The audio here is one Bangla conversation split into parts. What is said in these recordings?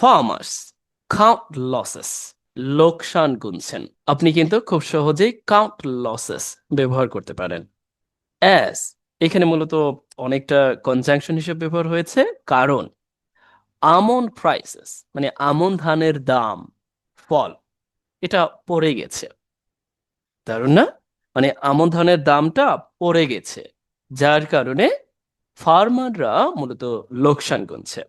ফার্মার্স কাউন্ট লসেস, লোকসান গুনছেন। আপনি কিন্তু খুব সহজেই কাউন্ট লসেস ব্যবহার করতে পারেন। অ্যাজ এখানে মূলত অনেকটা কনজাংশন হিসেবে ব্যবহার হয়েছে, কারণ আমন প্রাইসেস মানে আমন ধানের দাম, ফল, এটা পড়ে গেছে। দারুণ না? মানে আমন ধানের দামটা পড়ে গেছে, যার কারণে ফার্মাররা মূলত লোকসান গুনছে।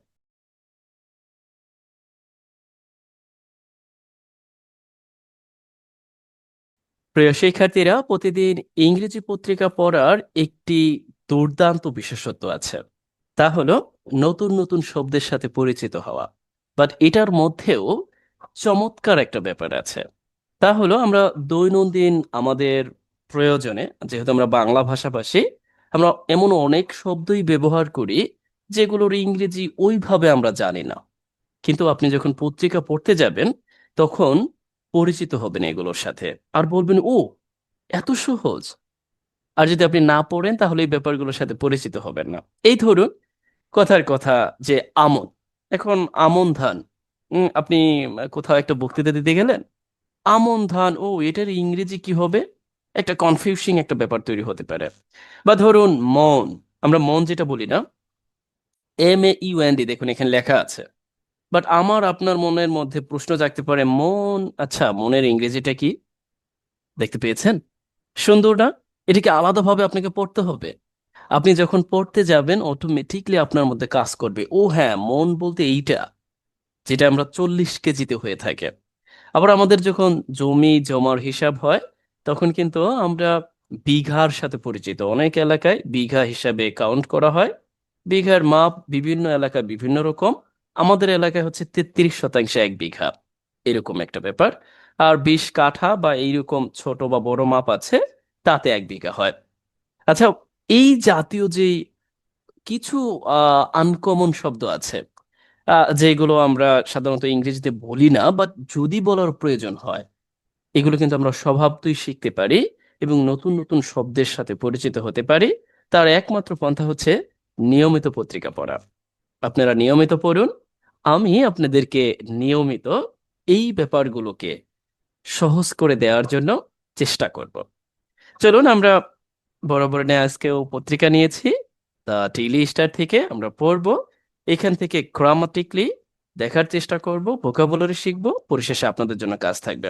প্রিয় শিক্ষার্থীরা, প্রতিদিন ইংরেজি পত্রিকা পড়ার একটি দুর্দান্ত বিশেষত্ব আছে। তা হলো নতুন নতুন শব্দের সাথে পরিচিত হওয়া। বাট এটার মধ্যেও চমৎকার একটা ব্যাপার আছে। তা হলো আমরা দৈনন্দিন আমাদের প্রয়োজনে, যেহেতু আমরা বাংলা ভাষাভাষী, আমরা এমন অনেক শব্দই ব্যবহার করি যেগুলোর ইংরেজি ওইভাবে আমরা জানি না। কিন্তু আপনি যখন পত্রিকা পড়তে যাবেন, তখন পরিচিত হবেন এগুলোর সাথে, আর বলবেন, ও এত সহজ। আর যদি আপনি না পড়েন, তাহলে এই ব্যাপারগুলোর সাথে পরিচিত হবেন না। এই ধরুন, কথার কথা যে আমন, এখন আমন ধান, আপনি কোথাও একটা বক্তৃতা দিতে গেলেন, আমন ধান, ও এটার ইংরেজি কি হবে, একটা কনফিউজিং একটা ব্যাপার তৈরি হতে পারে। বা ধরুন মন, আমরা মন যেটা বলি না, MAUND, দেখুন এখানে লেখা আছে। বাট আমার আপনার মনের মধ্যে প্রশ্ন জাগতে পারে, মন, আচ্ছা মনের ইংরেজিটা কি? দেখতে পেয়েছেন? সুন্দর না? এটাকে আলাদাভাবে আপনাকে পড়তে হবে। আপনি যখন পড়তে যাবেন, অটোমেটিকলি আপনার মধ্যে কাজ করবে, ও হ্যাঁ, মন বলতে এইটা, যেটা আমরা 40 কেজিতে হয়ে থাকে। আবার আমাদের যখন জমি জমার হিসাব হয়, তখন কিন্তু আমরা বিঘার সাথে পরিচিত। অনেক এলাকায় বিঘা হিসাবে কাউন্ট করা হয়। বিঘার মাপ বিভিন্ন এলাকায় বিভিন্ন রকম। আমাদের এলাকায় হচ্ছে 33 শতাংশে 1 বিঘা, এরকম একটা ব্যাপার। আর 20 কাঠা বা এইরকম ছোট বা বড় মাপ আছে, তাতে 1 বিঘা হয়। আচ্ছা, এই জাতীয় যে কিছু আনকমন শব্দ আছে, যেগুলো আমরা সাধারণত ইংরেজিতে বলি না, বাট যদি বলার প্রয়োজন হয়, এগুলো কিন্তু আমরা স্বভাবতই শিখতে পারি এবং নতুন নতুন শব্দের সাথে পরিচিত হতে পারি। তার একমাত্র পন্থা হচ্ছে নিয়মিত পত্রিকা পড়া। আপনারা নিয়মিত পড়ুন, আমি আপনাদেরকে নিয়মিত এই ব্যাপারগুলোকে সহজ করে দেওয়ার জন্য চেষ্টা করব। চলুন, আমরা বরাবর নিয়ে আজকেও পত্রিকা নিয়েছি, দ্য ডেইলি স্টার থেকে আমরা পড়বো। এখান থেকে গ্রামাটিকলি দেখার চেষ্টা করব, ভোকাবুলারি শিখবো, পরিশেষে আপনাদের জন্য কাজ থাকবে।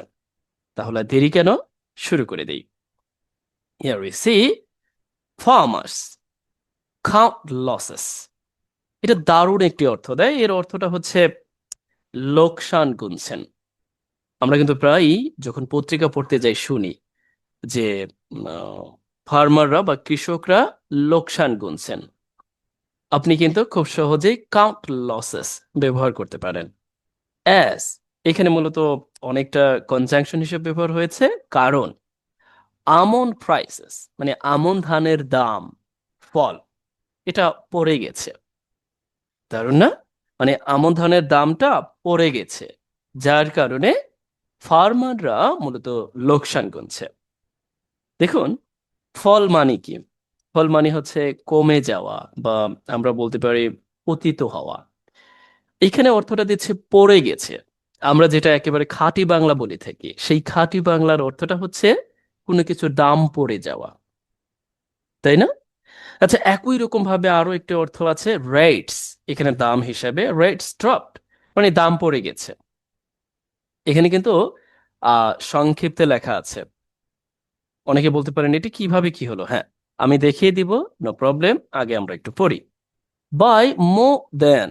তাহলে আর দেরি কেন, শুরু করে দেই। Here we see farmers count losses. এটা দারুণ একটি অর্থ দেয়। এর অর্থটা হচ্ছে লোকসান গুনছেন। আমরা কিন্তু প্রায়ই যখন পত্রিকা পড়তে যাই শুনি যে ফার্মাররা বা কৃষকরা লোকসান গুনছেন। আপনি কিন্তু খুব সহজেই কাউন্ট লসেস ব্যবহার করতে পারেন। অ্যাজ এখানে মূলত অনেকটা কনজাংশন হিসেবে ব্যবহার হয়েছে, কারণ আমন প্রাইসেস মানে আমন ধানের দাম, ফল, এটা পড়ে গেছে। দারুণ না? মানে আমন ধানের দামটা পড়ে গেছে, যার কারণে ফার্মাররা মূলত লোকসান গুনছে। দেখুন, ফল মানে কি? ফল মানে হচ্ছে কমে যাওয়া, বা আমরা বলতে পারি পতিত হওয়া। এখানে অর্থটা দিচ্ছে পড়ে গেছে। আমরা যেটা একেবারে খাঁটি বাংলা বলে থাকি, সেই খাঁটি বাংলার অর্থটা হচ্ছে কোনো কিছুর দাম পড়ে যাওয়া, তাই না? আচ্ছা, একই রকম ভাবে আরো একটি অর্থ আছে, রেটস। এখানে দাম হিসাবে রেটস ড্রপড, মানে দাম পড়ে গেছে। এখানে কিন্তু সংক্ষিপ্তে লেখা আছে। অনেকে বলতে পারেন এটি কিভাবে কি হলো। হ্যাঁ, আমি দেখিয়ে দিব, নো প্রবলেম। আগে আমরা একটু পড়ি। বাই মোর দেন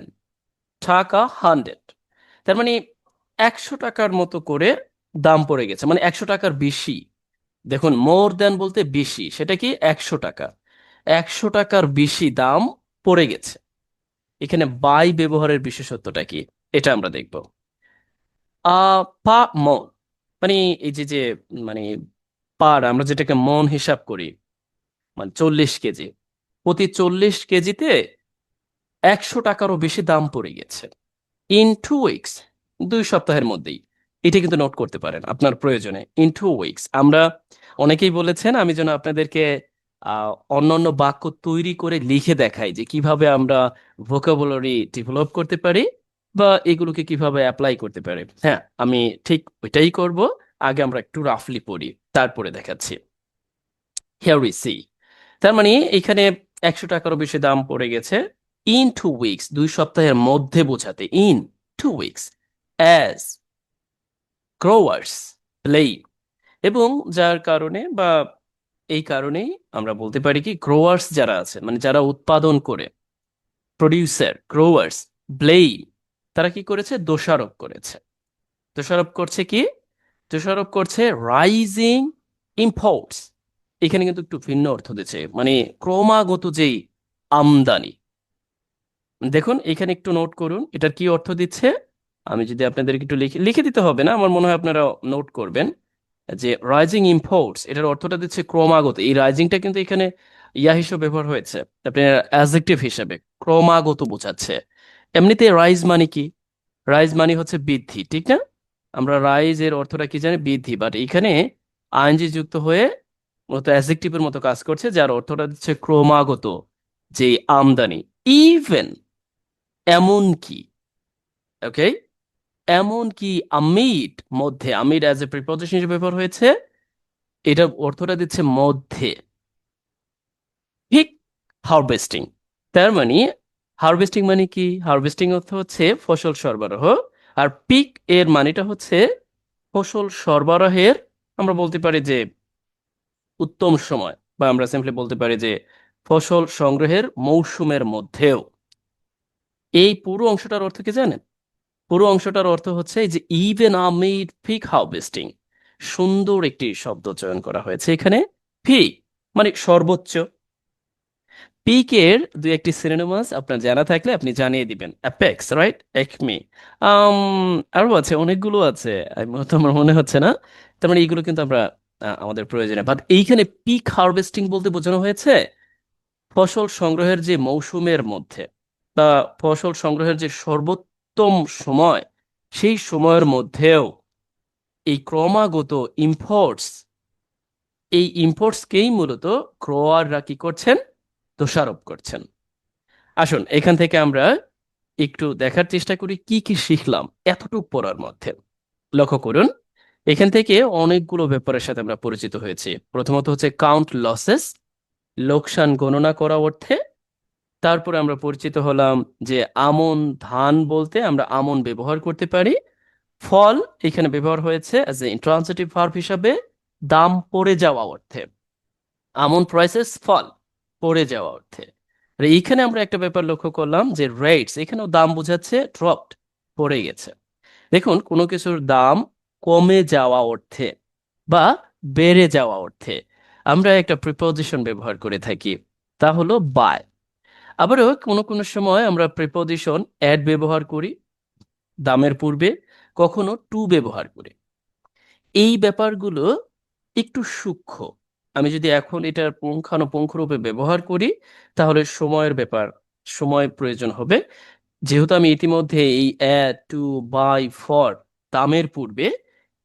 টাকা 100, তার মানে 100 টাকার মতো করে দাম পড়ে গেছে, মানে 100 টাকার বেশি। দেখুন, মোর দেন বলতে বেশি, সেটা কি 100 টাকা। 100 টাকার বেশি দাম পড়ে গেছে। এখানে বাই ব্যবহারের বিশেষত্বটা কি, এটা আমরা দেখব। পা মন, মানে এই যে যে মানে পার, আমরা যেটাকে মন হিসাব করি, মানে 40 কেজি, প্রতি 40 কেজিতে 100 টাকারও বেশি দাম পড়ে গেছে। ইন 2 উইকস, 2 সপ্তাহের মধ্যেই। এটা কিন্তু নোট করতে পারেন আপনার প্রয়োজনে। ইন 2 উইকস, আমরা অনেকেই বলেছেন আমি যেন আপনাদেরকে অন্যান্য বাক্য তৈরি করে লিখে দেখাই যে কিভাবে আমরা ভোকাবুলারি ডেভেলপ করতে পারি। বা এগুলোকে কিভাবে অ্যাপ্লাই করতে পারে। হ্যাঁ, আমি ঠিক ওইটাই করব। আগে আমরা একটু রাফলি পড়ি, তারপরে দেখাচ্ছি। Here we see. তার মানে এখানে 100 টাকারও বেশি দাম পড়ে গেছে। ইন 2 উইকস, 2 সপ্তাহের মধ্যে বোঝাতে, in 2 weeks, as growers play. এবং যার কারণে বা এই কারণেই আমরা বলতে পারি কি, গ্রোয়ার্স যারা আছে মানে যারা উৎপাদন করে, প্রডিউসার, গ্রোয়ার্স, ব্লেম, তারা কি করেছে, দোষারোপ করেছে। দোষারোপ করছে কি, দোষারোপ করছে রাইজিং ইম্পোর্টস। এখানে কিন্তু একটু ভিন্ন অর্থ দিচ্ছে, মানে ক্রমাগত যেই আমদানি। দেখুন এখানে একটু নোট করুন এটার কি অর্থ দিচ্ছে। আমি যদি আপনাদেরকে একটু লিখে লিখে দিতে হবে না, আমার মনে হয় আপনারা নোট করবেন যে রাইজিং ইম্পোর্টস এটার অর্থটা দিচ্ছে ক্রমাগত। এই রাইজিংটা কিন্তু এখানে ইয়া হিসেবে ব্যবহার হয়েছে, আপনার অ্যাডজেক্টিভ হিসেবে, ক্রমাগত বোঝাচ্ছে। এমনিতে রাইজ মানে কি, রাইজ মানে হচ্ছে বৃদ্ধি, ঠিক না? আমরা রাইজ এর অর্থটা কি জানি, বৃদ্ধি, বাট এখানে আইএনজি যুক্ত হয়ে মতো অ্যাডজেক্টিভের মতো কাজ করছে, যার অর্থটা দিচ্ছে ক্রমাগত যে আমদানি। ইভেন, এমন কি, ওকে, এমন কি, আমিড, মধ্যে, আমিড অ্যাজ এ প্রিপজিশন হিসেবে ব্যবহার হয়েছে, এটা অর্থটা দিচ্ছে মধ্যে। ঠিক, হারভেস্টিং। তার মানে হারভেস্টিং মানে কি, হারভেস্টিং অর্থ হচ্ছে ফসল সরবরাহ। আর পিক এর মানেটা হচ্ছে ফসল সরবরাহের, আমরা বলতে পারি যে উত্তম সময়, বা আমরা সিম্পলি বলতে পারি যে ফসল সংগ্রহের মৌসুমের মধ্যেও। এই পুরো অংশটার অর্থ কি জানেন? পুরো অংশটার অর্থ হচ্ছে এই যে ইভেন আমিড পিক হারভেস্টিং। সুন্দর একটি শব্দ চয়ন করা হয়েছে এখানে। পিক মানে সর্বোচ্চ। পিকের দুই একটি সিনোনিমাস আপনার জানা থাকলে আপনি জানিয়ে দিবেন। Apex, right, Acme. আম, আরো আছে, অনেকগুলো আছে, আমার মনে হচ্ছে না। তার মানে এইগুলো কিন্তু আমরা আমাদের প্রয়োজনে, বাট এইখানে পিক হারভেস্টিং বলতে বোঝানো হয়েছে ফসল সংগ্রহের যে মৌসুমের মধ্যে, বা ফসল সংগ্রহের যে সর্বোত্তম সময়, সেই সময়ের মধ্যেও এই ক্রমাগত ইম্পোর্টস, এই ইম্পোর্টসকেই মূলত গ্রোয়াররা কি করছেন, দোষারোপ করছেন। আসুন এখান থেকে আমরা একটু দেখার চেষ্টা করি কি কি শিখলাম এতটুক পড়ার মধ্যে। লক্ষ্য করুন, এখান থেকে অনেকগুলো ব্যাপারের সাথে আমরা পরিচিত হয়েছি। প্রথমত হচ্ছে কাউন্ট লসেস, লোকসান গণনা করা অর্থে। তারপরে আমরা পরিচিত হলাম যে আমন ধান বলতে আমরা আমন ব্যবহার করতে পারি। ফল এখানে ব্যবহার হয়েছে অ্যাজ এ ইন্ট্রান্সিটিভ ভার্ব হিসাবে, দাম পড়ে যাওয়া অর্থে। আমন প্রাইসেস, ফল পড়ে যাওয়া অর্থে। আর এইখানে আমরা একটা ব্যাপার লক্ষ্য করলাম যে রেটস, এখানেও দাম বোঝাচ্ছে ড্রপড, পড়ে গেছে। দেখুন কোনো কিছুর দাম কমে যাওয়া অর্থে বা বেড়ে যাওয়া অর্থে আমরা একটা প্রিপজিশন ব্যবহার করে থাকি, তা হলো বাই। আবারও কোনো কোনো সময় আমরা প্রিপজিশন অ্যাড ব্যবহার করি দামের পূর্বে, কখনো টু ব্যবহার করি। এই ব্যাপারগুলো একটু সূক্ষ্ম। আমি যদি এখন এটার পুঙ্খানুপুঙ্খ রূপে ব্যবহার করি তাহলে সময়ের ব্যাপার, সময় প্রয়োজন হবে। যেহেতু আমি ইতিমধ্যে এই অ্যাড, টু, বাই, ফর, দামের পূর্বে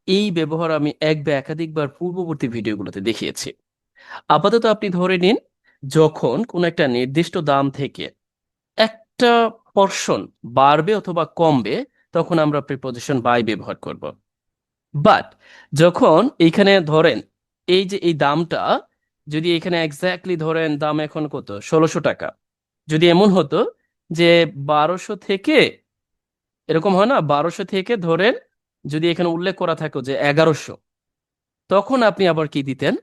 এই ব্যবহার আমি এক বা একাধিকবার পূর্ববর্তী ভিডিওগুলোতে দেখিয়েছি। আপাতত আপনি ধরে নিন, যখন কোন একটা নির্দিষ্ট দাম থেকে একটা পর্শন বাড়বে অথবা কমবে, তখন আমরা প্রিপজিশন বাই ব্যবহার করব। বাট যখন এইখানে ধরেন এই যে এই দামটা, যদি এখানে এক্স্যাক্টলি ধরেন দাম এখন কত, 1600 টাকা, যদি এমন হতো যে 1200 থেকে, এরকম হয় না, 1200 থেকে ধরেন যদি এখানে উল্লেখ করা থাকো যে 1100, তখন আপনি আবার কি দিতেন,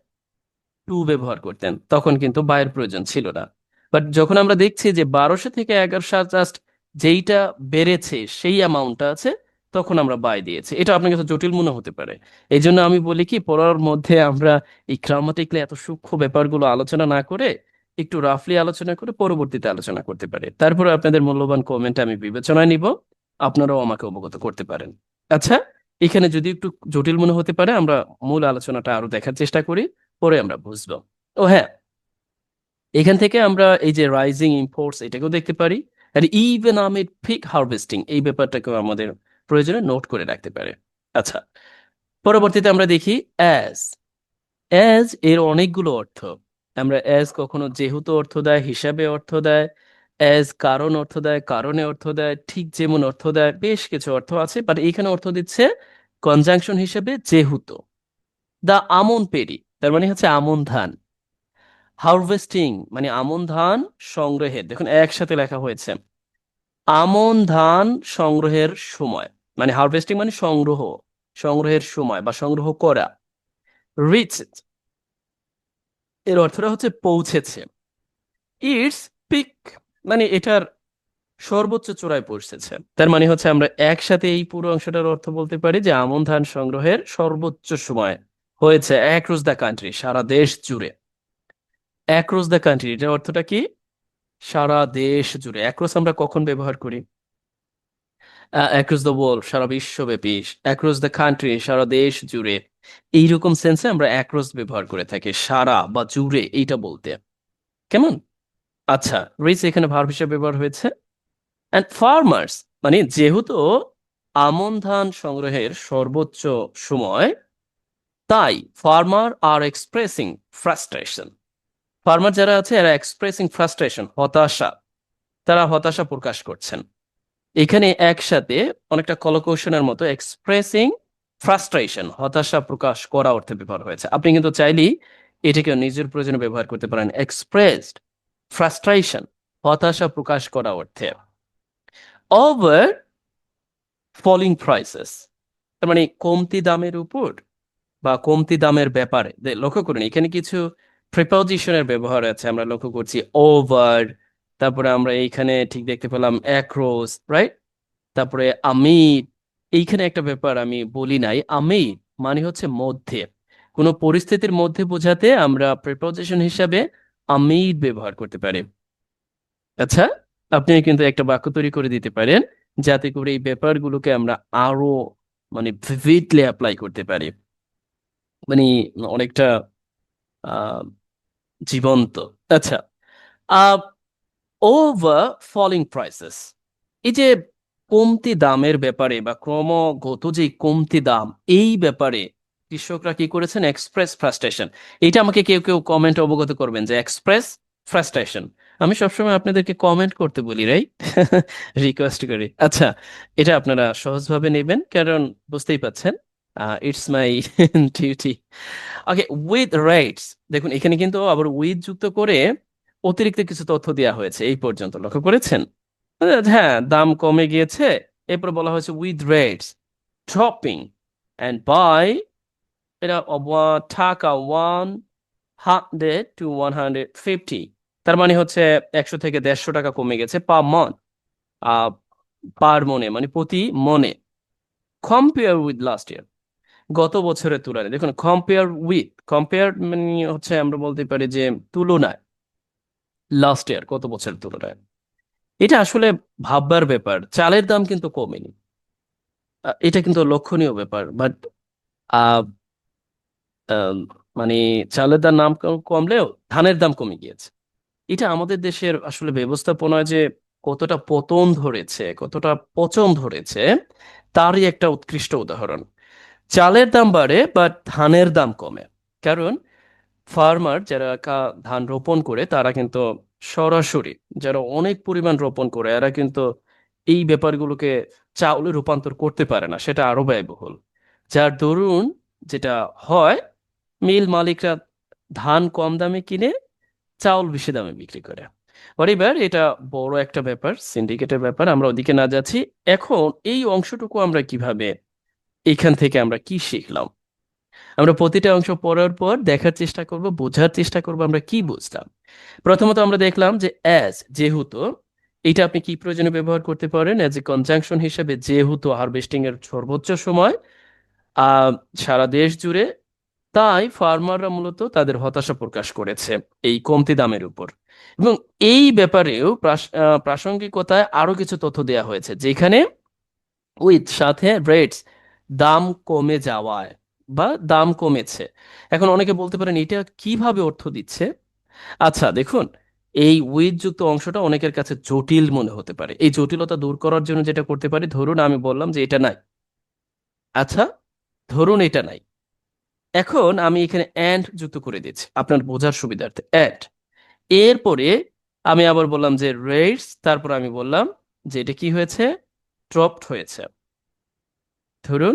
টু ব্যবহার করতেন, তখন কিন্তু বাইয়ের প্রয়োজন ছিল না। বাট যখন আমরা দেখছি যে 1200 থেকে 1100 জাস্ট যেইটা বেড়েছে সেই অ্যামাউন্টটা আছে, তখন আমরা বাই দিয়েছি। এটা আপনার কাছে জটিল মনে হতে পারে। এই জন্য আমি বলি কি, পড়ার মধ্যে আমরা এই গ্রামাটিক্যালি এত সূক্ষ্ম ব্যাপারগুলো আলোচনা না করে একটু রাফলি আলোচনা করে পরবর্তীতে আলোচনা করতে পারে। তারপরে আপনাদের মূল্যবান কমেন্ট আমি বিবেচনায় নিব, আপনারাও আমাকে অবগত করতে পারেন। আচ্ছা, এখানে যদি একটু জটিল মনে হতে পারে, আমরা মূল আলোচনাটা আরো দেখার চেষ্টা করি, পরে আমরা বুঝবো। ও হ্যাঁ, এখান থেকে আমরা এই যে রাইজিং ইম্পোর্টস এটাকেও দেখতে পারি, আর ইভেন আমিড পিক হারভেস্টিং এই ব্যাপারটাকেও আমাদের প্রয়োজনে নোট করে রাখতে পারে। আচ্ছা, পরবর্তীতে আমরা দেখি অ্যাজ। অ্যাজ এর অনেকগুলো অর্থ। আমরা অ্যাজ কখনো যেহেতু অর্থ দেয়, হিসাবে অর্থ দেয়, অ্যাজ কারণ অর্থ দেয়, কারণে অর্থ দেয়, ঠিক যেমন অর্থ দেয়, বেশ কিছু অর্থ আছে, বাট এইখানে অর্থ দিচ্ছে কনজাংশন হিসেবে যেহেতু। দা আমন পেরি তার মানে হচ্ছে আমন ধান। হারভেস্টিং মানে আমন ধান সংগ্রহের, দেখুন একসাথে লেখা হয়েছে, আমন ধান সংগ্রহের সময়, মানে হারভেস্টিং মানে সংগ্রহ, সংগ্রহের সময় বা সংগ্রহ করা। রিচ এর অর্থটা হচ্ছে পৌঁছেছে। ইটস পিক মানে এটার সর্বোচ্চ চূড়ায় পৌঁছেছে। তার মানে হচ্ছে আমরা একসাথে এই পুরো অংশটার অর্থ বলতে পারি যে আমন ধান সংগ্রহের সর্বোচ্চ সময় হয়েছে অ্যাক্রস দ্য কান্ট্রি, সারা দেশ জুড়ে। অ্যাক্রস দ্য কান্ট্রি এটার অর্থটা কি? সারা দেশ জুড়ে। অ্যাক্রস আমরা কখন ব্যবহার করি? অ্যাক্রস দ্য ওয়ার্ল্ড, সারা বিশ্বব্যাপী। অ্যাক্রস দ্য কান্ট্রি, সারা দেশ জুড়ে। এইরকম সেন্সে আমরা অ্যাক্রস ব্যবহার করে থাকি, সারা বা জুড়ে এইটা বলতে। কেমন? আচ্ছা, রিচ এখানে ভার্ব হিসেবে ব্যবহার হয়েছে। অ্যান্ড ফার্মার্স মানে যেহেতু আমন ধান সংগ্রহের সর্বোচ্চ সময়, তাই ফার্মার আর এক্সপ্রেসিং ফ্রাস্ট্রেশন। ফার্মার যারা আছে এরা এক্সপ্রেসিং ফ্রাস্ট্রেশন, হতাশা, তারা হতাশা প্রকাশ করছেন। এখানে একসাথে অনেকটা কলকৌশলের মতো এক্সপ্রেসিং ফ্রাস্ট্রেশন, হতাশা প্রকাশ করা অর্থে ব্যবহার হয়েছে। আপনি কিন্তু চাইলেই এটাকে নিজের প্রয়োজনে ব্যবহার করতে পারেন, এক্সপ্রেসড ফ্রাস্ট্রেশন, হতাশা প্রকাশ করা অর্থে। ওভার ফলিং প্রাইসেস তার মানে কমতি দামের উপর বা কমতি দামের ব্যাপারে। লক্ষ্য করুন এখানে কিছু প্রিপজিশনের ব্যবহার আছে, আমরা লক্ষ্য করছি ওভার, তারপরে আমরা এইখানে ঠিক দেখতে পেলাম অ্যাক্রস, রাইট? তারপরে আমির। এইখানে একটা ব্যাপার আমি বলি নাই, আমির মানে হচ্ছে মধ্যে, কোনো পরিস্থিতির মধ্যে বোঝাতে আমরা প্রিপজিশন হিসাবে আমির ব্যবহার করতে পারি। আচ্ছা, আপনি কিন্তু একটা বাক্য তৈরি করে দিতে পারেন যাতে করে এই ব্যাপারগুলোকে আমরা আরো মানে ভিভিডলি অ্যাপ্লাই করতে পারি, মানে অনেকটা আহ জীবন্ত। আচ্ছা, ওভার ফলিং প্রাইসেস, এই যে কমতি দামের ব্যাপারে বা ক্রমাগত যে কমতি দাম, এই ব্যাপারে কৃষকরা কি করেছেন? Express frustration. এটা আমাকে কেউ কেউ কমেন্ট অবগত করবেন যে এক্সপ্রেস ফ্রাস্ট্রেশন। আমি সবসময় আপনাদেরকে কমেন্ট করতে বলি, রাইট? রিকোয়েস্ট করি। আচ্ছা, এটা আপনারা সহজভাবে নেবেন, কারণ বুঝতেই পাচ্ছেন it's my duty. Okay, with rates, দেখুন এখানে কিন্তু আবার উইথ যুক্ত করে অতিরিক্ত কিছু তথ্য দেওয়া হয়েছে এই পর্যন্ত, লক্ষ্য করেছেন? হ্যাঁ, দাম কমে গিয়েছে, এরপর বলা হয়েছে with rates dropping and buy, এটা টাকা 100 to 150, তার মানে হচ্ছে 100 থেকে 150 টাকা কমে গেছে পার মান্থ, পার মনে মানে প্রতি মনে। কম্পেয়ার উইথ লাস্ট ইয়ার, গত বছরের তুলনায়। দেখুন কম্পেয়ার উইথ, কম্পেয়ার মানে হচ্ছে আমরা বলতে পারি যে তুলনায়, লাস্ট ইয়ার গত বছরের তুলনায়। এটা আসলে ভাববার ব্যাপার, চালের দাম কিন্তু কমেনি, এটা কিন্তু লক্ষণীয় ব্যাপার, বাট মানে চালের দাম কমলেও ধানের দাম কমে গিয়েছে। এটা আমাদের দেশের আসলে ব্যবস্থাপনায় যে কতটা পতন ধরেছে, কতটা পচন ধরেছে, তারই একটা উৎকৃষ্ট উদাহরণ। চালের দাম বাড়ে বাট ধানের দাম কমে, কারণ ফার্মার যারা ধান রোপণ করে তারা কিন্তু সরাসরি, যারা অনেক পরিমাণ রোপণ করে এরা কিন্তু এই ব্যাপারগুলোকে চাউলে রূপান্তর করতে পারে না, সেটা আরো ব্যয়বহুল। যার দরুন যেটা হয়, মিল মালিকরা ধান কম দামে কিনে চাউল বেশি দামে বিক্রি করে। এবার এটা বড় একটা ব্যাপার, সিন্ডিকেটের ব্যাপার, আমরা ওদিকে না যাচ্ছি। এখন এই অংশটুকু আমরা কিভাবে, এখান থেকে আমরা কি শিখলাম? আমরা প্রতিটা অংশ পড়ার পর দেখার চেষ্টা করব, বোঝার চেষ্টা করব আমরা কি বুঝলাম। প্রথমত আমরা দেখলাম যে অ্যাজ যেহেতু, এটা আপনি কি প্রয়োজনে ব্যবহার করতে পারেন? অ্যাজ এ কনজাংশন হিসেবে, যেহেতু হারভেস্টিং এর সর্বোচ্চ সময় আহ সারা দেশ জুড়ে, তাই ফার্মাররা মূলত তাদের হতাশা প্রকাশ করেছে এই কমতি দামের উপর। এবং এই ব্যাপারেও প্রাসঙ্গিকতায় আরো কিছু তথ্য দেওয়া হয়েছে, যেখানে উইথ সাথে রেটস, দাম কমে যাওয়ায় বা দাম কমেছে। এখন অনেকে বলতে পারেন এটা কিভাবে অর্থ দিচ্ছে। আচ্ছা দেখুন, এই উইথ যুক্ত অংশটা অনেকের কাছে জটিল মনে হতে পারে। এই জটিলতা দূর করার জন্য যেটা করতে পারি, ধরুন আমি বললাম যে এটা নাই। আচ্ছা, ধরুন এটা নাই, এখন আমি এখানে অ্যান্ড যুক্ত করে দিচ্ছি আপনার বোঝার সুবিধার্থে, অ্যান্ড এরপরে আমি আবার বললাম যে রেটস, তারপর আমি বললাম যে এটা কি হয়েছে, ড্রপড হয়েছে। ধরুন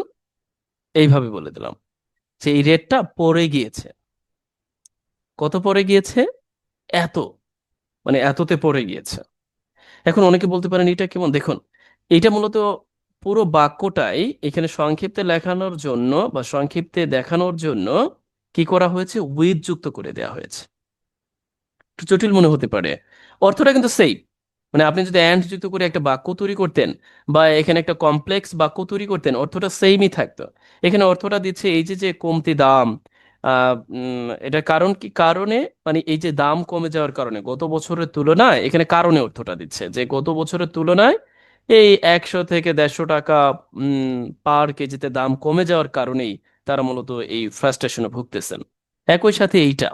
এইভাবে বলে দিলাম যে এই রেটটা পড়ে গিয়েছে। কত পড়ে গিয়েছে? এত, মানে এততে পড়ে গিয়েছে। এখন অনেকে বলতে পারেন এটা কেমন, দেখুন এটা মূলত পুরো বাক্যটাই এখানে সংক্ষিপ্তে লেখানোর জন্য বা সংক্ষিপ্তে দেখানোর জন্য কি করা হয়েছে, উইথ যুক্ত করে দেওয়া হয়েছে। একটু জটিল মনে হতে পারে, অর্থটা কিন্তু সেই, মানে আপনি যদি অ্যান্ড যুক্ত করে একটা বাক্য তৈরি করতেন বা এখানে একটা কমপ্লেক্স বাক্য তৈরি করতেন, অর্থটা সেমই থাকতো। এখানে অর্থটা দিচ্ছে এই যে যে কমতি দাম, এটার কারণ কি, কারণে মানে এই যে দাম কমে যাওয়ার কারণে গত বছরের তুলনায়, এখানে কারণে অর্থটা দিচ্ছে যে গত বছরের তুলনায় এই 100 থেকে 150 টাকা পার কেজিতে দাম কমে যাওয়ার কারণেই তারা মূলত এই ফ্রাস্ট্রেশনে ভুগতেছেন। একই সাথে এইটা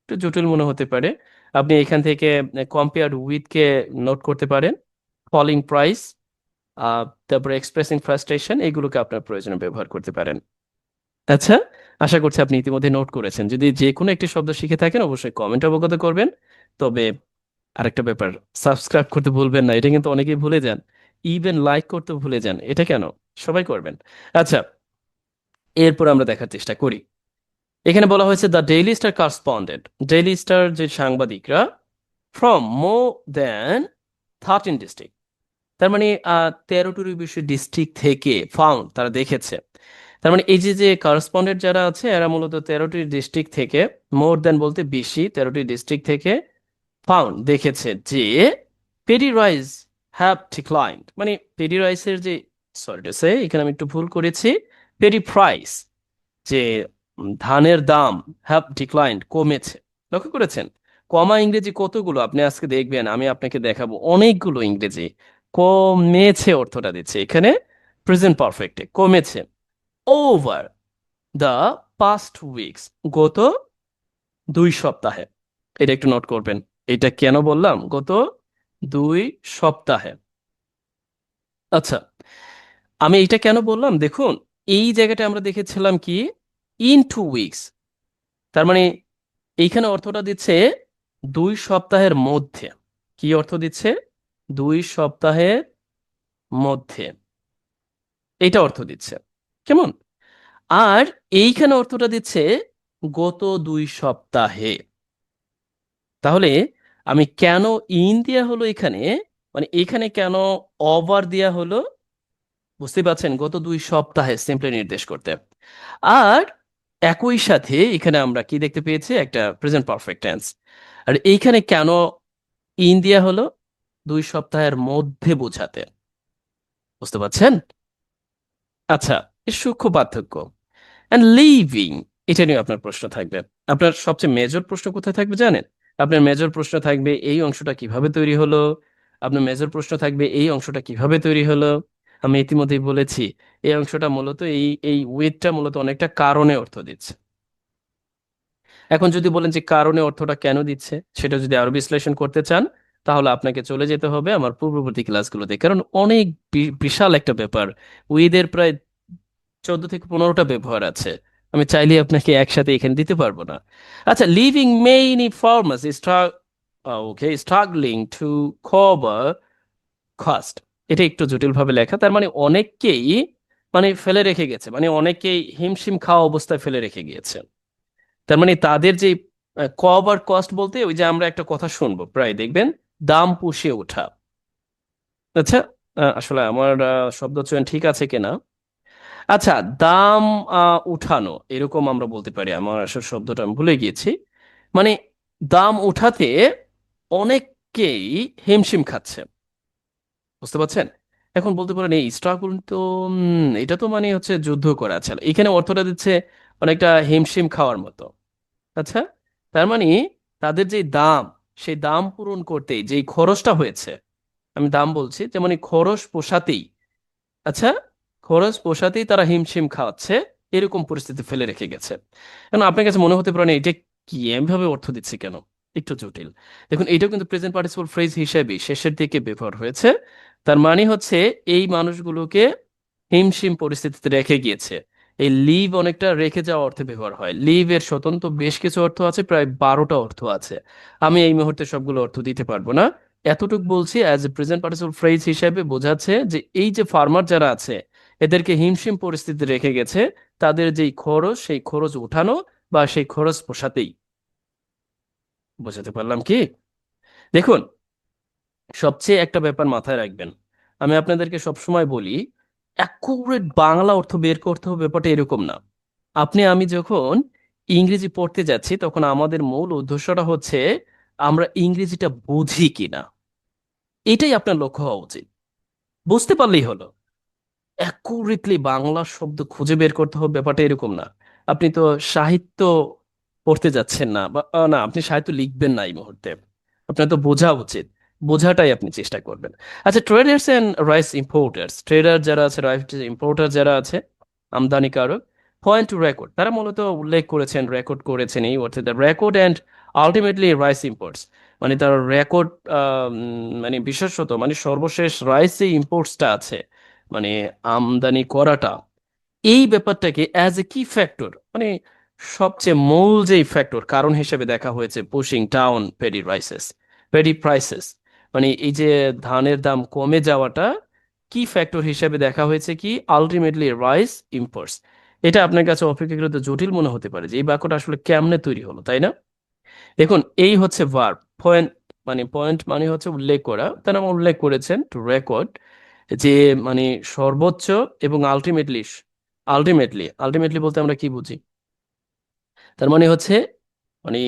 একটু জটিল মনে হতে পারে, আপনি এখান থেকে কম্পেয়ার উইথ কে নোট করতে পারেন, ফলিং প্রাইস, তারপরে এক্সপ্রেসিং ফ্রাস্ট্রেশন, এগুলোকে আপনার প্রয়োজনে ব্যবহার করতে পারেন। আচ্ছা, আশা করছি আপনি ইতিমধ্যে নোট করেছেন। যদি যে কোনো একটি শব্দ শিখে থাকেন অবশ্যই কমেন্ট অবগত করবেন। তবে আরেকটা ব্যাপার, সাবস্ক্রাইব করতে ভুলবেন না, এটা কিন্তু অনেকেই ভুলে যান। ইভেন লাইক করতে ভুলে যান, এটা কেন? সবাই করবেন। আচ্ছা, এরপর আমরা দেখার চেষ্টা করি। এখানে বলা হয়েছে the daily star correspondent, daily star যে সাংবাদিকরা, ফ্রম মোর দেন 13 ডিস্ট্রিক্ট, তার মানে 13টির বেশি ডিস্ট্রিক্ট থেকে ফাউন্ড, তারা দেখেছে। তার মানে এই যে যে করসপন্ডেন্ট যারা আছে এরা মূলত 13টি ডিস্ট্রিক্ট থেকে, মোর দেন বলতে বেশি, 13টি ডিস্ট্রিক্ট থেকে ফাউন্ড দেখেছে যে পেরি রাইস হ্যাভ ডিক্লাইন্ড, মানে পেরি রাইসের যে, সরি টু সে এখানে আমি একটু ভুল করেছি, পেরি প্রাইস, যে ধানের দাম হ্যাভ ডিক্লাইন্ড কমেছে। লক্ষ্য করেছেন? কমা ইংরেজি কতগুলো আপনি আজকে দেখবেন, আমি আপনাকে দেখাবো অনেকগুলো ইংরেজি। কমেছে অর্থটা দিচ্ছে এখানে প্রেজেন্ট পারফেক্টে, কমেছে। ওভার দ্য পাস্ট উইকস, গত 2 সপ্তাহে। এটা একটু নোট করবেন, এটা কেন বললাম গত 2 সপ্তাহে। আচ্ছা, আমি এটা কেন বললাম দেখুন, এই জায়গাটা আমরা দেখেছিলাম কি, ইন 2 উইকস, তার মানে এইখানে অর্থটা দিচ্ছে 2 সপ্তাহের মধ্যে। কি অর্থ দিচ্ছে? 2 সপ্তাহের মধ্যে, এটা অর্থ দিচ্ছে। কেমন? আর এইখানে অর্থটা দিচ্ছে গত 2 সপ্তাহে। তাহলে আমি কেন ইন দেয়া হলো এখানে, মানে এখানে কেন ওভার দেয়া হলো, বুঝতে পারছেন? গত 2 সপ্তাহে সিম্পলি নির্দেশ করতে। আর একই সাথে এখানে আমরা কি দেখতে পেয়েছি, একটা প্রেজেন্ট পারফেক্ট টেন্স। আর এইখানে কেন ইন দেয়া হলো, 2 সপ্তাহের মধ্যে বোঝাতে। বুঝতে পারছেন? আচ্ছা, এর সূক্ষ্ম পার্থক্য। অ্যান্ড লিভিং, এটা নিয়ে আপনার প্রশ্ন থাকবে। আপনার সবচেয়ে মেজর প্রশ্ন কোথায় থাকবে জানেন? আপনার মেজর প্রশ্ন থাকবে এই অংশটা কিভাবে তৈরি হলো। আপনার মেজর প্রশ্ন থাকবে এই অংশটা কিভাবে তৈরি হলো। আমি ইতিমধ্যেই বলেছি এই অংশটা মূলত এই এই উইথটা মূলত অনেকটা কারণে অর্থ দিচ্ছে। এখন যদি বলেন যে কারণে অর্থটা কেন দিচ্ছে, সেটা যদি আরো বিশ্লেষণ করতে চান তাহলে আপনাকে চলে যেতে হবে আমার পূর্ববর্তী ক্লাসগুলোতে, কারণ অনেক বিশাল একটা ব্যাপার। উইদের প্রায় 14 থেকে 15টা ব্যবহার আছে, আমি চাইলে আপনাকে একসাথে এখানে দিতে পারবো না। আচ্ছা, living many farmers okay struggling to cover cost, এটা একটু জটিল ভাবে লেখা। তার মানে অনেককেই, মানে ফেলে রেখে গেছে, মানে অনেকেই হিমশিম খাওয়া অবস্থায় ফেলে রেখে গিয়েছে। তার মানে তাদের যে কভার কস্ট বলতে ওই যে আমরা একটা কথা শুনবো প্রায় দেখবেন, দাম পুষিয়ে ওঠা। আচ্ছা, আসলে আমার শব্দ চয়ন ঠিক আছে কিনা। আচ্ছা, দাম উঠানো এরকম আমরা বলতে পারি, আমার আসলে শব্দটা আমি ভুলে গিয়েছি। মানে দাম উঠাতে অনেককেই হিমশিম খাচ্ছে। বুঝতে পারছেন? এখন বলতে পারেন এই স্ট্রাগল তো এটা তো মানে হচ্ছে যুদ্ধ করা, আছে এখানে অর্থটা দিচ্ছে অনেকটা হিমশিম খাওয়ার মতো। আচ্ছা, তার মানে তাদের যে দাম, সেই দাম পূরণ করতে যেই খরচটা হয়েছে, আমি দাম বলছি, যেমন এই খরচ পোষাতেই, আচ্ছা, খরচ পোষাতেই তারা হিমশিম খাওয়াচ্ছে, এরকম পরিস্থিতি ফেলে রেখে গেছে। কারণ আপনার কাছে মনে হতে পারে না এটা কি, এমভাবে অর্থ দিচ্ছে কেন, একটু জটিল। দেখুন এটাও কিন্তু প্রেজেন্ট পার্টিসিপল ফ্রেজ হিসেবে শেষের দিকে ব্যবহার হয়েছে। তার মানে হচ্ছে এই মানুষগুলোকে হিমশিম পরিস্থিতিতে রেখে গিয়েছে, এই লিভ অনেকটা রেখে যাওয়া অর্থে ব্যবহার হয়। লিভ এর স্বতন্ত্র বেশ কিছু অর্থ আছে, প্রায় 12টা অর্থ আছে। আমি এই মুহূর্তে সবগুলো অর্থ দিতে পারবো না। এতটুকু বলছি, as a present participle phrase হিসেবে বোঝাচ্ছে যে এই যে ফার্মার যারা আছে এদেরকে হিমশিম পরিস্থিতি রেখে গেছে, তাদের যেই খরচ সেই খরচ উঠানো বা সেই খরচ পোষাতেই। বোঝাতে পারলাম কি? দেখুন, সবচেয়ে একটা ব্যাপার মাথায় রাখবেন। আমি আপনাদেরকে সবসময় বলি, অ্যাকুরেট বাংলা অর্থ বের করতে হবে ব্যাপারটা এরকম না। আমি যখন ইংরেজি পড়তে যাচ্ছি তখন আমাদের মূল উদ্দেশ্যটা হচ্ছে আমরা ইংরেজিটা বুঝি কিনা, এটাই আপনার লক্ষ্য হওয়া উচিত। বুঝতে পারলেই হলো। অ্যাকুরেটলি বাংলা শব্দ খুঁজে বের করতে হবে ব্যাপারটা এরকম না। আপনি তো সাহিত্য পড়তে যাচ্ছেন না, বা না, আপনি সাহিত্য লিখবেন না এই মুহূর্তে। আপনার তো বোঝা উচিত, বোঝাটাই আপনি চেষ্টা করবেন। আচ্ছা, traders and rice importers, trader যারা আছে, রাইস ইম্পোর্টার যারা আছে, আমদানিকারক, পয়েন্ট টু রেকর্ড, তারা মূলত উল্লেখ করেছেন, রেকর্ড করেছেন এই অর্থে the record and ultimately rice imports, মানে তার রেকর্ড, মানে বিশেষত মানে সর্বশেষ রাইস যে ইম্পোর্টসটা আছে, মানে আমদানি করাটা, এই ব্যাপারটাকে অ্যাজ এ কি ফ্যাক্টর, মানে সবচেয়ে মূল যেই ফ্যাক্টর কারণ হিসেবে দেখা হয়েছে পুশিং ডাউন পেডি প্রাইসেস, মানে এই যে ধানের দাম কমে যাওয়াটা কি ফ্যাক্টর হিসেবে দেখা হয়েছে কি আলটিমেটলি রাইস ইম্পোর্টস। এটা আপনার কাছে অপেক্ষাকৃত জটিল মনে হতে পারে যে এই বাক্যটা আসলে কেমনে তৈরি হলো, তাই না? দেখুন, এই হচ্ছে ভার্ব। পয়েন্ট, পয়েন্ট মানে হচ্ছে উল্লেখ করা, তারা উল্লেখ করেছেন টু রেকর্ড, যে মানে সর্বোচ্চ, এবং আলটিমেটলি, আলটিমেটলি বলতে আমরা কি বুঝি? তার মানে হচ্ছে, মানে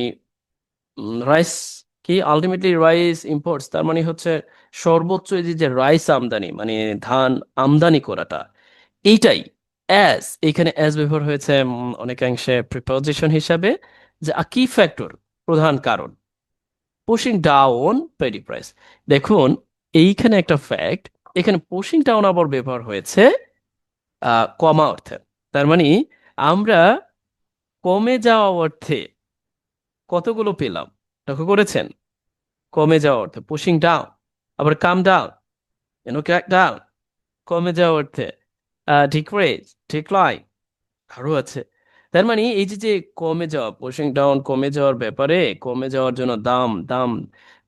রাইস কি আলটিমেটলি রাইস ইম্পোর্টস, তার মানে হচ্ছে সর্বোচ্চ এই যে যে রাইস আমদানি, মানে ধান আমদানি করাটা, এইটাই। অ্যাজ, এখানে অ্যাজ ব্যবহার হয়েছে অনেকাংশে প্রিপোজিশন হিসাবে, যে কি ফ্যাক্টর, প্রধান কারণ, পুশিং ডাউন পেডি প্রাইস। দেখুন, এইখানে একটা ফ্যাক্ট, এখানে পুশিং ডাউন আবার ব্যবহার হয়েছে কমা অর্থে। তার মানে আমরা কমে যাওয়া অর্থে কতগুলো পেলাম, লক্ষ্য করেছেন? কমে যাওয়া অর্থে পুশিং ডাউন, আবার কাম ডাউন, ক্র্যাক ডাউন, কমে যাওয়া অর্থে ডিক্রিজ, ডিক্লাইন, আরো আছে। তার মানে এই যে যে কমে যাওয়া, পুশিং ডাউন, কমে যাওয়ার ব্যাপারে, কমে যাওয়ার জন্য দাম দাম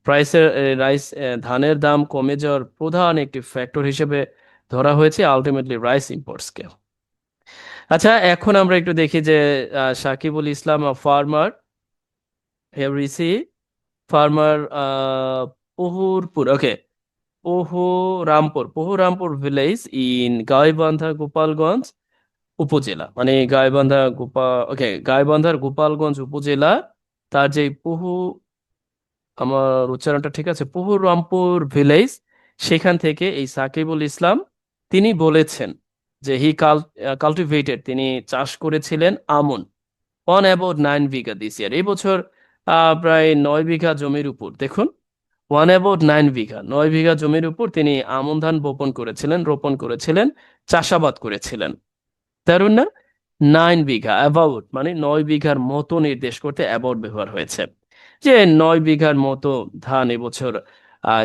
প্রাইসের, রাইস, ধানের দাম কমে যাওয়ার প্রধান একটি ফ্যাক্টর হিসেবে ধরা হয়েছে আলটিমেটলি রাইস ইম্পোর্টসকে। আচ্ছা, এখন আমরা একটু দেখি যে সাকিবুল ইসলাম, ফার্মার, হেভরিসি, farmer, Pahurpur, okay, Pahurampur village in Gaibandha Gopalganj upazila, মানে গাইবান্ধা ওকে, গাইবান্ধার গোপালগঞ্জ উপজেলা, তার যে আমার উচ্চারণটা ঠিক আছে, পহুরামপুর ভিলেজ, সেখান থেকে এই সাকিবুল ইসলাম তিনি বলেছেন যে কাল্টিভেটেড, তিনি চাষ করেছিলেন আমন, অন অ্যাবাউট 9 বিঘা দিস ইয়ার, এই বছর প্রায় 9 বিঘা জমির উপর। দেখুন, 1/9 বিঘা, 9 বিঘা জমির উপর তিনি আমন ধান রোপণ করেছিলেন, চাষাবাদ করেছিলেন। দারুণ না? 9 বিঘা, অ্যাবাউট মানে 9 বিঘার মতো নির্দেশ করতে অ্যাবাউট ব্যবহার হয়েছে, যে 9 বিঘার মতো ধান এবছর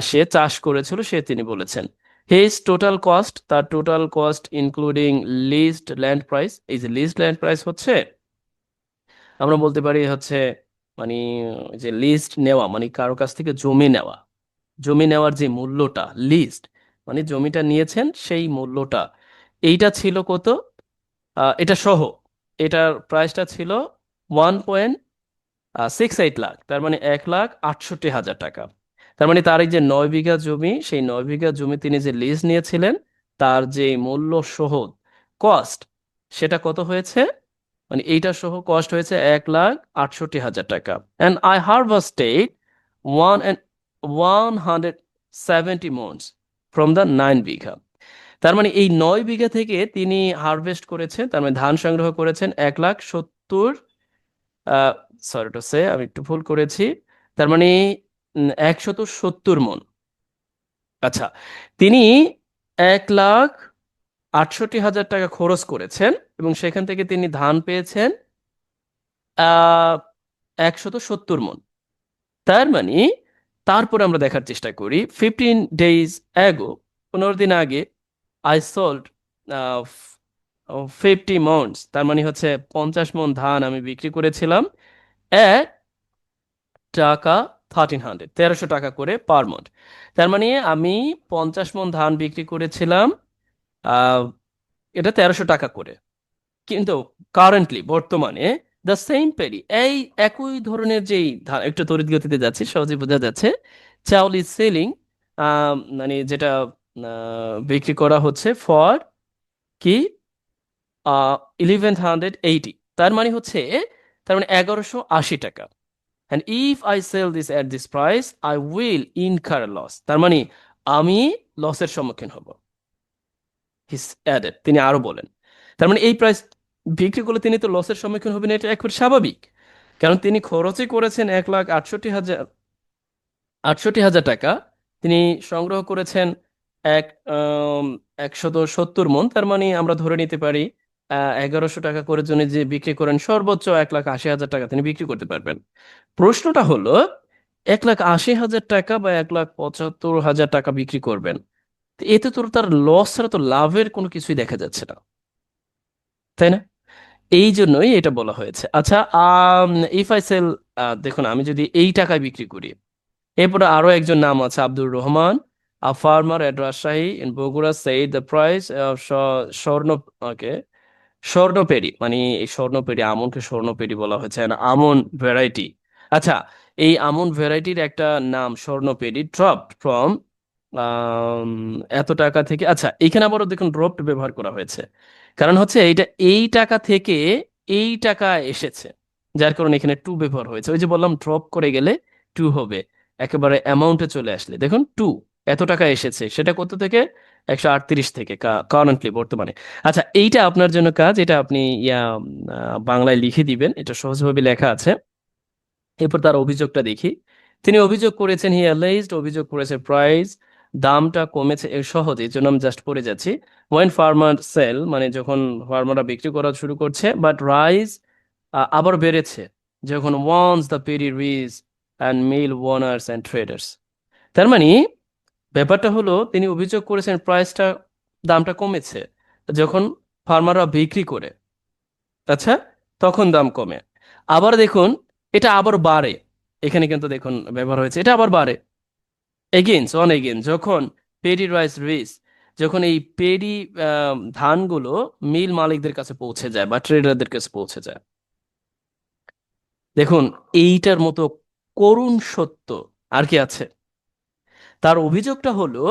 সে চাষ করেছিল, সে তিনি বলেছেন। হিজ টোটাল কস্ট, তার total cost including list land price, এই যে লিস্ট ল্যান্ড প্রাইস হচ্ছে, আমরা বলতে পারি হচ্ছে, মানে যে লিস্ট নেওয়া, মানে কারো কাছ থেকে জমি নেওয়া, জমি নেওয়ার যে মূল্যটা, লিস্ট মানে জমিটা নিয়েছেন সেই মূল্যটা, এইটা ছিল কত? এটা সহ, এটার প্রাইসটা ছিল 1.68 লাখ, তার মানে 1,68,000 টাকা। তার মানে তার এই যে 9 বিঘা জমি, সেই 9 বিঘা জমি তিনি যে লিজ নিয়েছিলেন, তার যে মূল্য সহ কস্ট, সেটা কত হয়েছে? মানে এইটা সহ কস্ট হয়েছে 1,68,000 টাকা। And I harvested 170 maunds from the 9 bigha. তার মানে এই 9 বিঘা থেকে তিনি হারভেস্ট করেছেন, তার মানে ধান সংগ্রহ করেছেন 1,70, সরি টু সে, আমি একটু ভুল করেছি, তার মানে 170 মন। আচ্ছা, তিনি 1,68,000 টাকা খরচ করেছেন, এবং সেখান থেকে তিনি ধান পেয়েছেন 170 মন। তার মানে, তারপর আমরা দেখার চেষ্টা করি, 15 days ago, 15 দিন আগে, I sold 50 মন্স, তার মানে হচ্ছে 50 মণ ধান আমি বিক্রি করেছিলাম এট টাকা 1300, 1300 টাকা করে পার মন্থ। তার মানে আমি 50 মণ ধান বিক্রি করেছিলাম, আহ, এটা 1300 টাকা করে। কিন্তু কারেন্টলি বর্তমানে দ্য সেম পেরি, এই একই ধরনের যেই ধান, একটু তড়িৎ গতিতে যাচ্ছে সহজে বোঝা যাচ্ছে, চাউল ইজ সেলিং, মানে যেটা বিক্রি করা হচ্ছে ফর কি 1180, তার মানে হচ্ছে, তার মানে 1180 টাকা। And if I sell this at this price I will incur loss, তার মানে আমি লসের সম্মুখীন হব। হিস অ্যাডেড, তিনি আরো বলেন, তার মানে এই প্রাইস বিক্রি করলে তিনি তো লসের সম্মুখীন হবেন, এটা একেবারে স্বাভাবিক। কারণ তিনি খরচই করেছেন 1,68,000 টাকা, তিনি সংগ্রহ করেছেন এক 170 মণ, তার মানে আমরা ধরে নিতে পারি 1100 টাকা করে জন্য যে বিক্রি করেন সর্বোচ্চ 1,80,000 টাকা তিনি বিক্রি করতে পারবেন। প্রশ্নটা হলো 1,80,000 টাকা বা 1,75,000 টাকা বিক্রি করবেন, তো এতে তো তার লস ছাড়া তো লাভের কোনো কিছুই দেখা যাচ্ছে না, তাই না? এই জন্যই এটা বলা হয়েছে। আচ্ছা, ইফ আই সেল, দেখুন আমি যদি এই টাকায় বিক্রি করি, এরপরে আরো একজন নাম আছে আব্দুর রহমান, আ farmer at Rajshahi in Bogura said the price of স্বর্ণ, ওকে, স্বর্ণপেরি, মানে এই স্বর্ণপেরি, আমনকে স্বর্ণপেরি বলা হয়েছে, না আমন ভ্যারাইটি। আচ্ছা, এই আমন ভ্যারাইটির একটা নাম স্বর্ণপেরি ড্রপড ফ্রম এত টাকা থেকে। আচ্ছা, এখানে আবারও দেখুন ড্রপড ব্যবহার করা হয়েছে, কারণ হচ্ছে এইটা এই টাকা থেকে এই টাকা এসেছে, যার কারণে এখানে টু ব্যবহার হয়েছে। ওই যে বললাম ড্রপ করে গেলে টু হবে, একেবারে অ্যামাউন্টে চলে আসলে দেখুন টু, এত টাকা এসেছে, সেটা কত থেকে, 138 থেকে কারেন্টলি বর্তমানে। আচ্ছা, এইটা আপনার জন্য কাজ, এটা আপনি বাংলায় লিখে দিবেন, এটা সহজভাবে লেখা আছে। এরপর তার অভিযোগটা দেখি। তিনি অভিযোগ করেছেন, হি অ্যালাইজড, অভিযোগ করেছে প্রাইস, দামটা কমেছে, এর সহজ, এই জন্য আমি জাস্ট পড়ে যাচ্ছি। ওয়েন ফার্মার সেল, মানে যখন ফার্মাররা বিক্রি করা শুরু করছে, বাট রাইজ, আবার বেড়েছে যখন once the paddy rise and mill owners and traders. তার মানে ব্যাপারটা হলো, তিনি অভিযোগ করেছেন প্রাইসটা, দামটা কমেছে যখন ফার্মাররা বিক্রি করে, আচ্ছা, তখন দাম কমে। আবার দেখুন, এটা আবার বাড়ে, এখানে কিন্তু দেখুন ব্যবহার হয়েছে, এটা আবার বাড়ে এগেইনস অন এগেইন, যখন পেরি রাইস রিচ, যখন এই পেরি ধানগুলো মিল মালিকদের কাছে পৌঁছে যায় বা ট্রেডারদের কাছে পৌঁছে যায়। দেখুন, এইটার মতো করুণ সত্য আর কি আছে? তার অভিযোগটা হলো,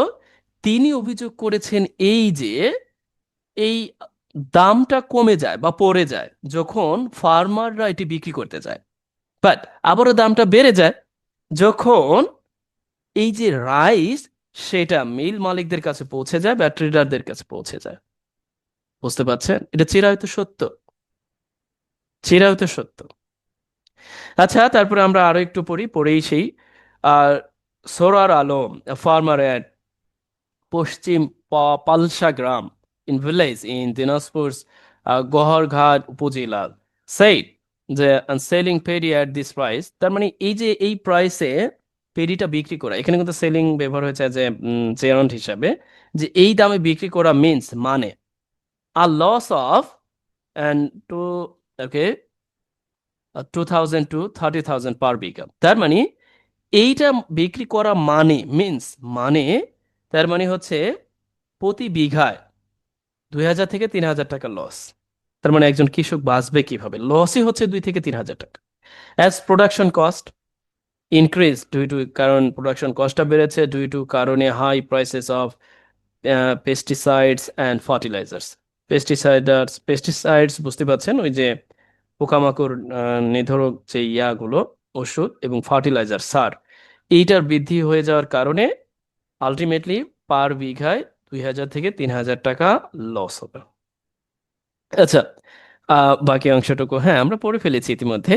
তিনি অভিযোগ করেছেন এই যে এই দামটা কমে যায় বা পড়ে যায় যখন ফার্মাররা এটি বিক্রি করতে যায়, বাট আবারও দামটা বেড়ে যায় যখন এই যে রাইস, সেটা মিল মালিকদের কাছে পৌঁছে যায় বা ট্রেডারদের কাছে পৌঁছে যায়। বুঝতে পারছেন? এটা চিরায়ত সত্য, চিরায়ত সত্য। আচ্ছা, তারপরে আমরা আরো একটু পড়েই সেই আর সোরার আলম, ফার্মার এট পশ্চিম পালসা গ্রাম in village in Dinajpur Goharghat upazila said যে selling paddy at this price, তার মানে এই যে এই প্রাইসে পেরিটা বিক্রি করা, এখানে কিন্তু সেলিং ব্যবহার হয়েছে যে জেরন্ট হিসাবে, যে এই দামে বিক্রি করা মিন্স মানে আর loss of and to, okay, 2,000 to 30,000 per bigha. তার মানে এইটা বিক্রি করা মানে মিন্স মানে, তার মানে হচ্ছে প্রতি বিঘায় 2,000 থেকে 3,000 টাকা লস। তার মানে একজন কৃষক বাঁচবে কিভাবে? লসই হচ্ছে 2 থেকে 3,000 টাকা। As production cost increase due to, কারণ প্রোডাকশন কস্টটা বেড়েছে ডিউ টু কারণে high prices of pesticides and fertilisers. Pesticides বুঝতে পারছেন, ওই যে পোকামাকড় নিধরক যে ইয়াগুলো, ওষুধ, এবং ফার্টিলাইজার সার, এইটার বৃদ্ধি হয়ে যাওয়ার কারণে আলটিমেটলি পার বিঘায় 2,000 থেকে 3,000 টাকা লস হবে। আচ্ছা, বাকি অংশটুকু হ্যাঁ আমরা পড়ে ফেলেছি ইতিমধ্যে।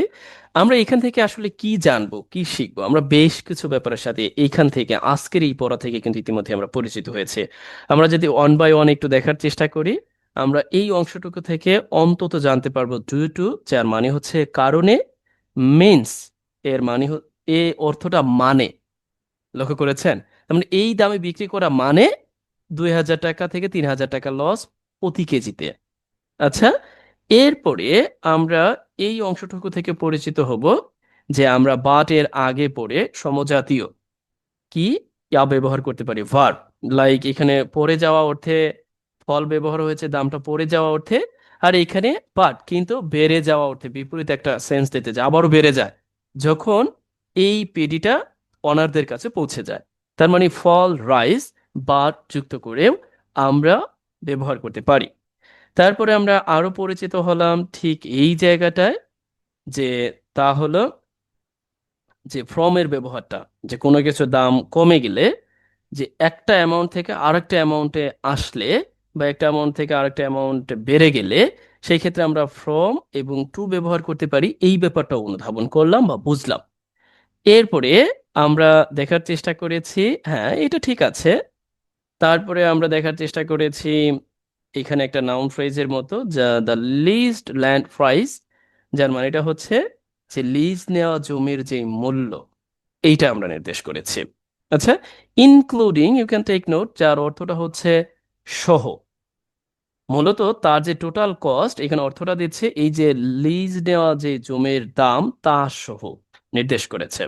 আমরা এখান থেকে আসলে কি জানবো, কি শিখবো? আমরা বেশ কিছু ব্যাপারের সাথে এইখান থেকে, আজকের এই পড়া থেকে কিন্তু ইতিমধ্যে আমরা পরিচিত হয়েছে। আমরা যদি ওয়ান বাই ওয়ান একটু দেখার চেষ্টা করি, আমরা এই অংশটুকু থেকে অন্তত জানতে পারবো ডিউ টু, যার মানে হচ্ছে কারণে, মিন্স এর মানে এ অর্থটা মানে, লক্ষ্য করেছেন? তার মানে এই দামে বিক্রি করা মানে 2,000 টাকা থেকে 3,000 টাকা লস প্রতি কেজিতে। আচ্ছা, এরপরে আমরা এই অংশটুকু থেকে পরিচিত হব যে আমরা বাট এর আগে পড়ে সমজাতীয় কি ইয়া ব্যবহার করতে পারি, ভার্ব। লাইক এখানে পড়ে যাওয়া অর্থে ফল ব্যবহার হয়েছে, দামটা পড়ে যাওয়া অর্থে। আর এখানে বাট কিন্তু বেড়ে যাওয়া অর্থে, বিপরীত একটা সেন্স দিতে যায়, আবারও বেড়ে যায় যখন এই পেডিটা অনারদের কাছে পৌঁছে যায়। তার মানে ফল রাইস বাট যুক্ত করেও আমরা ব্যবহার করতে পারি। তারপরে আমরা আরো পরিচিত হলাম ঠিক এই জায়গাটায়, যে তা হলো যে ফ্রমের ব্যবহারটা, যে কোনো কিছুর দাম কমে গেলে, যে একটা অ্যামাউন্ট থেকে আরেকটা অ্যামাউন্টে আসলে বা একটা অ্যামাউন্ট থেকে আরেকটা অ্যামাউন্ট বেড়ে গেলে সেই ক্ষেত্রে আমরা ফ্রম এবং টু ব্যবহার করতে পারি, এই ব্যাপারটা অনুধাবন করলাম বা বুঝলাম। এরপরে আমরা দেখার চেষ্টা করেছি, হ্যাঁ এটা ঠিক আছে। তারপরে আমরা দেখার চেষ্টা করেছি এখানে একটা নাউন ফ্রেজের মতো, যা দ্য লিস্ট ল্যান্ড প্রাইস, যার মানেটা হচ্ছে যে লিজ নেওয়া জমির যে মূল্য, এইটা আমরা নির্দেশ করেছি। আচ্ছা, including you can take note, যার অর্থটা হচ্ছে সহ। মূলত তার যে টোটাল কস্ট, এখানে অর্থটা দিচ্ছে এই যে লিজ নেওয়া যে জমির দাম তা সহ নির্দেশ করেছে।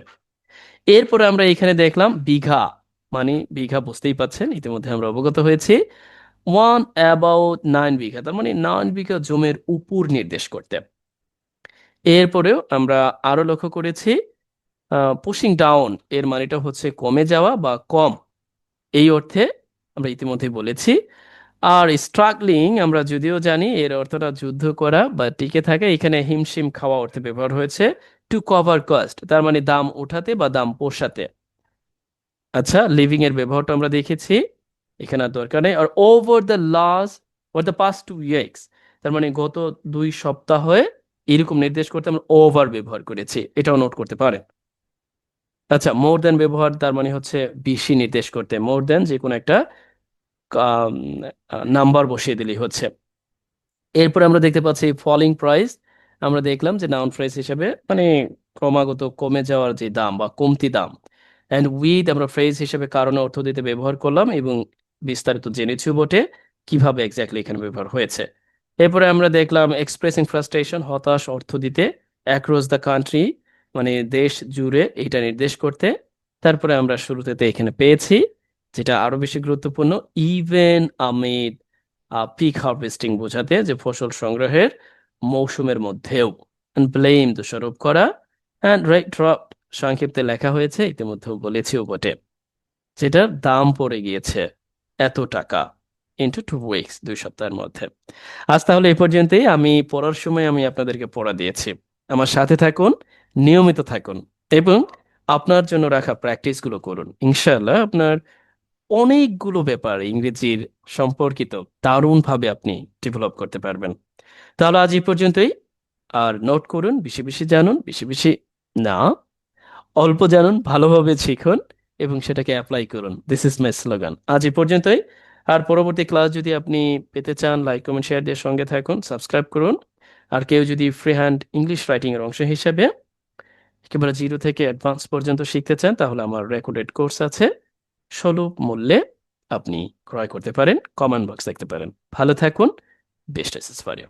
এরপরে আমরা এখানে দেখলাম বিঘা, মানে বিঘা বুঝতেই পাচ্ছেন, ইতিমধ্যে আমরা অবগত হয়েছি। 1/9 বিঘা, তার মানে 9 বিঘা জমির উপর নির্দেশ করতে। এরপরেও আমরা আরো লক্ষ্য করেছি পুশিং ডাউন এর মানেটা হচ্ছে কমে যাওয়া বা কম, এই অর্থে আমরা ইতিমধ্যে বলেছি। আর স্ট্রাগলিং আমরা যদিও জানি এর অর্থটা যুদ্ধ করা বা টিকে থাকা, এখানে হিমশিম খাওয়া অর্থে ব্যবহার হয়েছে। টু কভার কস্ট, তার মানে দাম ওঠাতে বা দাম পোষাতে। আচ্ছা, লিভিং এর ব্যবহারটা আমরা দেখেছি, এখানে আর দরকার নেই। আর over the last over the past 2 weeks, তার মানে গত 2 সপ্তাহে, এরকম নির্দেশ করতে আমরা ওভার ব্যবহার করেছি, এটাও নোট করতে পারেন। আচ্ছা, মোর দেন ব্যবহার, তার মানে হচ্ছে বেশি নির্দেশ করতে, মোর দেন যে কোনো একটা নাম্বার বসিয়ে দিলেই হচ্ছে। এরপরে আমরা দেখতে পাচ্ছি ফলিং প্রাইস, আমরা দেখলাম যে নাউন ফ্রেজ হিসেবে মানে ক্রমাগত কমে যাওয়ার যে দাম বা কমতি দাম। অ্যান্ড উইথ আমরা ফ্রেজ হিসেবে কারণে অর্থ দিতে ব্যবহার করলাম এবং বিস্তারিত জেনেছি বটে কিভাবে এক্স্যাক্টলি এখানে ব্যবহার হয়েছে। এরপরে আমরা দেখলাম এক্সপ্রেসিং ফ্রাস্ট্রেশন, হতাশ অর্থ দিতে, অ্যাক্রস দ্য কান্ট্রি মানে দেশ জুড়ে, এটা নির্দেশ করতে। তারপরে আমরা শুরুতে এখানে পেয়েছি যেটা আরো বেশি গুরুত্বপূর্ণ, ইভেন আমিড পিক হারভেস্টিং বোঝাতে, যে ফসল সংগ্রহের মৌসুমের মধ্যেও। ব্লেম দোষারোপ করা। অ্যান্ড রাইট ড্রপ সংক্ষিপ্তে লেখা হয়েছে, ইতিমধ্যেও বলেছিও বটে, যেটার দাম পড়ে গিয়েছে এত টাকা, ইন্টু 2 উইকস, 2 সপ্তাহের মধ্যে। আজ তাহলে এই পর্যন্তই, আমি পড়ার সময় আমি আপনাদেরকে পড়া দিয়েছি। আমার সাথে থাকুন, নিয়মিত থাকুন এবং আপনার জন্য রাখা প্র্যাকটিসগুলো করুন। ইনশাআল্লাহ আপনার অনেকগুলো ব্যাপার ইংরেজির সম্পর্কিত দারুণভাবে আপনি ডেভেলপ করতে পারবেন। তাহলে আজ এই পর্যন্তই। আর নোট করুন, বেশি বেশি জানুন, বেশি বেশি না, অল্প জানুন, ভালোভাবে শিখুন এবং সেটাকে অ্যাপ্লাই করুন। This is my slogan. আজ এই পর্যন্তই। আর পরবর্তী ক্লাস যদি আপনি পেতে চান, লাইক কমেন্ট শেয়ার দিয়ে সঙ্গে থাকুন, সাবস্ক্রাইব করুন। আর কেউ যদি ফ্রি হ্যান্ড ইংলিশ রাইটিং এর অংশ হিসেবে একেবারে জিরো থেকে অ্যাডভান্স পর্যন্ত শিখতে চান, তাহলে আমার রেকর্ডেড কোর্স আছে, সুলভ মূল্যে আপনি ক্রয় করতে পারেন, কমেন্ট বক্স দেখতে পারেন। ভালো থাকুন, বেস্ট উইশেস ফর ইউ।